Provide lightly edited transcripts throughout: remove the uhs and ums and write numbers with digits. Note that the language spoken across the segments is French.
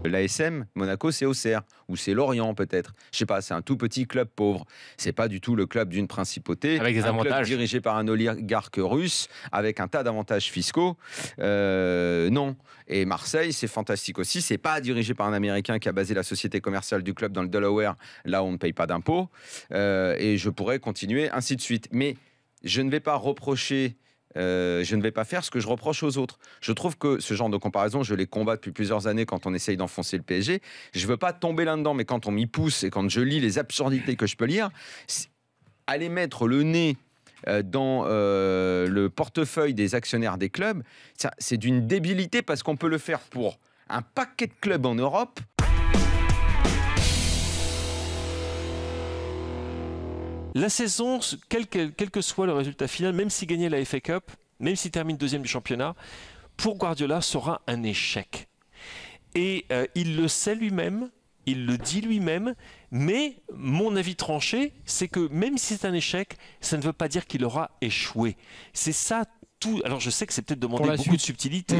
L'ASM, Monaco, c'est Auxerre, ou c'est Lorient peut-être. Je sais pas, c'est un tout petit club pauvre. C'est pas du tout le club d'une principauté. Avec des avantages. Club dirigé par un oligarque russe, avec un tas d'avantages fiscaux. Non. Et Marseille, c'est fantastique aussi. C'est pas dirigé par un Américain qui a basé la société commerciale du club dans le Delaware, là où on ne paye pas d'impôts. Et je pourrais continuer, ainsi de suite. Mais je ne vais pas reprocher... je ne vais pas faire ce que je reproche aux autres. Je trouve que ce genre de comparaison, je les combats depuis plusieurs années quand on essaye d'enfoncer le PSG. Je ne veux pas tomber là-dedans, mais quand on m'y pousse et quand je lis les absurdités que je peux lire, aller mettre le nez dans le portefeuille des actionnaires des clubs, c'est d'une débilité parce qu'on peut le faire pour un paquet de clubs en Europe. La saison, quel que soit le résultat final, même s'il gagnait la FA Cup, même s'il termine deuxième du championnat, pour Guardiola, sera un échec. Et il le sait lui-même, il le dit lui-même, mais mon avis tranché, c'est que même si c'est un échec, ça ne veut pas dire qu'il aura échoué. C'est ça tout. Alors je sais que c'est peut-être demander beaucoup de subtilité.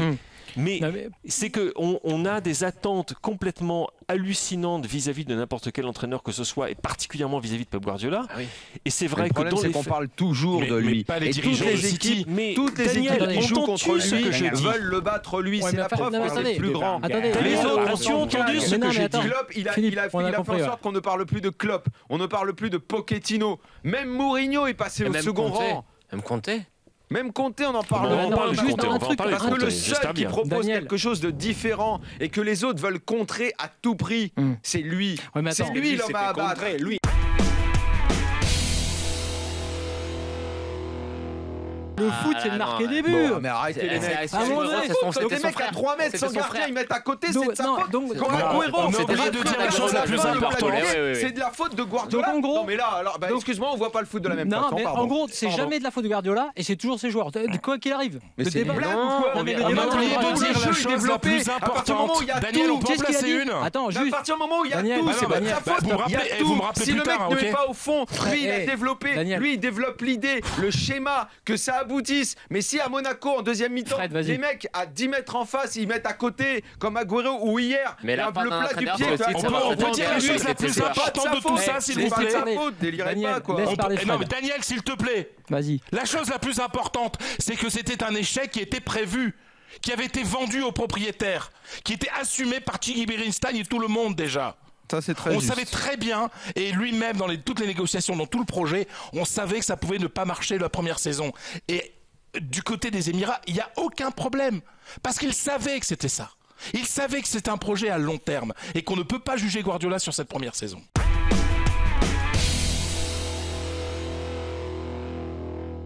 Mais c'est qu'on a des attentes complètement hallucinantes vis-à-vis de n'importe quel entraîneur que ce soit, et particulièrement vis-à-vis de Pep Guardiola. Ah oui. Et c'est vrai que dans c'est qu'on parle toujours de lui. Mais pas les dirigeants toutes les équipes, toutes les équipes qui jouent contre lui veulent le battre lui. C'est la preuve que c'est le plus grand. Les autres ont entendu ce que j'ai dit. Klopp, il a fait en sorte qu'on ne parle plus de Klopp, on ne parle plus de Pochettino. Même Mourinho est passé au second rang. Même Conte, on en parle. On parle juste d'un truc. Parce que le seul qui propose quelque chose de différent et que les autres veulent contrer à tout prix, c'est lui. C'est lui l'homme à abattre. Le foot, c'est de marquer des buts. Mais arrêtez les mecs. Les mecs à 3 mètres sans gardien, ils mettent à côté, c'est de sa faute. Quand Agüero, c'est de dire la chose la plus importante. C'est de la faute de Guardiola. Non mais là, alors, excuse-moi, on voit pas le foot de la même façon. Non, mais en gros, c'est jamais de la faute de Guardiola et c'est toujours ses joueurs. Quoi qu'il arrive. Mais c'est des blagues ou quoi? On a oublié de dire la chose la plus importante. Daniel, on peut en placer une. Attends, juste. À partir du moment où il y a tout, c'est pas de sa faute. Il y a tout. Si le mec ne met pas au fond, lui, il a développé. Lui, il développe l'idée, le schéma, que ça aboutisse. Mais si à Monaco, en deuxième mi-temps, les mecs à 10 mètres en face, ils mettent à côté, comme Agüero ou hier, le plat du pied. On peut dire la chose la plus importante de tout ça, s'il vous plaît. C'est sa faute, délirez pas, quoi. Non, mais Daniel, s'il te plaît. Vas-y. La chose la plus importante, c'est que c'était un échec qui était prévu, qui avait été vendu aux propriétaires, qui était assumé par Thierry Berinstein et tout le monde déjà. On savait très bien, et lui-même dans toutes les négociations, dans tout le projet, on savait que ça pouvait ne pas marcher la première saison. Et du côté des Émirats, il n'y a aucun problème. Parce qu'ils savaient que c'était ça. Ils savaient que c'était un projet à long terme et qu'on ne peut pas juger Guardiola sur cette première saison.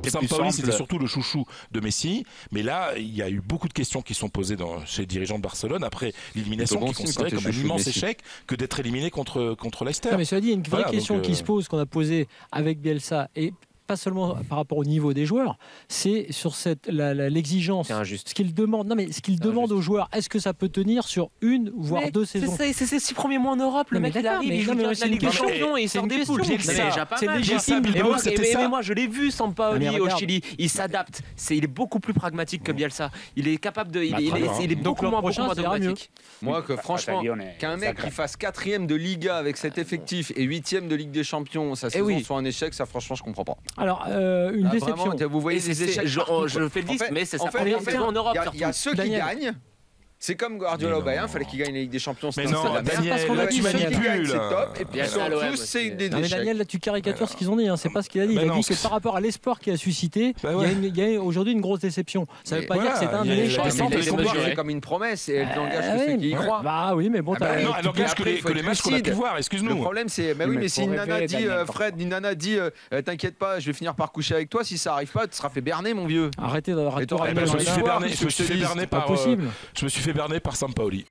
Sampaoli, c'était surtout le chouchou de Messi, mais là, il y a eu beaucoup de questions qui sont posées chez les dirigeants de Barcelone après l'élimination, qui considérait comme un immense échec que d'être éliminé contre Leicester. Non, mais cela dit, il y a une vraie question qui se pose, qu'on a posée avec Bielsa, et pas seulement par rapport au niveau des joueurs, c'est sur l'exigence, ce qu'il demande. Non, mais ce qu'il demande aux joueurs, est-ce que ça peut tenir sur une voire deux saisons? C'est ses 6 premiers mois en Europe, le mec il arrive, il joue la Ligue des Champions et il sort des poules. C'est légitime. Mais moi je l'ai vu, Sampaoli au Chili, il s'adapte. Il est beaucoup plus pragmatique que Bielsa. Il est capable de, il est beaucoup moins dogmatique. Moi que franchement, qu'un mec qui fasse 4e de Liga avec cet effectif et 8e de Ligue des Champions, sa saison soit un échec, ça franchement je comprends pas. Alors, une déception. Vraiment, vous voyez les échecs. Je fais le disque, mais c'est sa première saison en Europe. Il y a ceux qui gagnent. C'est comme Guardiola au Bayern, il fallait qu'il gagne la Ligue des Champions. Mais non, Daniel, là tu manipules. C'est top. Et puis en plus, c'est des échecs. Daniel, là tu caricatures ce qu'ils ont dit. C'est pas ce qu'il a dit. Il a dit que par rapport à l'espoir qu'il a suscité, il y a aujourd'hui une grosse déception. Ça veut pas dire que c'est un échec. C'est comme une promesse et elle n'engage que ceux qui y croient. Bah oui, mais bon. Elle n'engage que les matchs qu'on a pu voir. Excuse-nous. Le problème, c'est, oui, mais si une nana dit, Fred, une nana dit, t'inquiète pas, je vais finir par coucher avec toi. Si ça arrive pas, tu seras fait berner, mon vieux. Arrêtez de Je me suis fait berner par Sampaoli.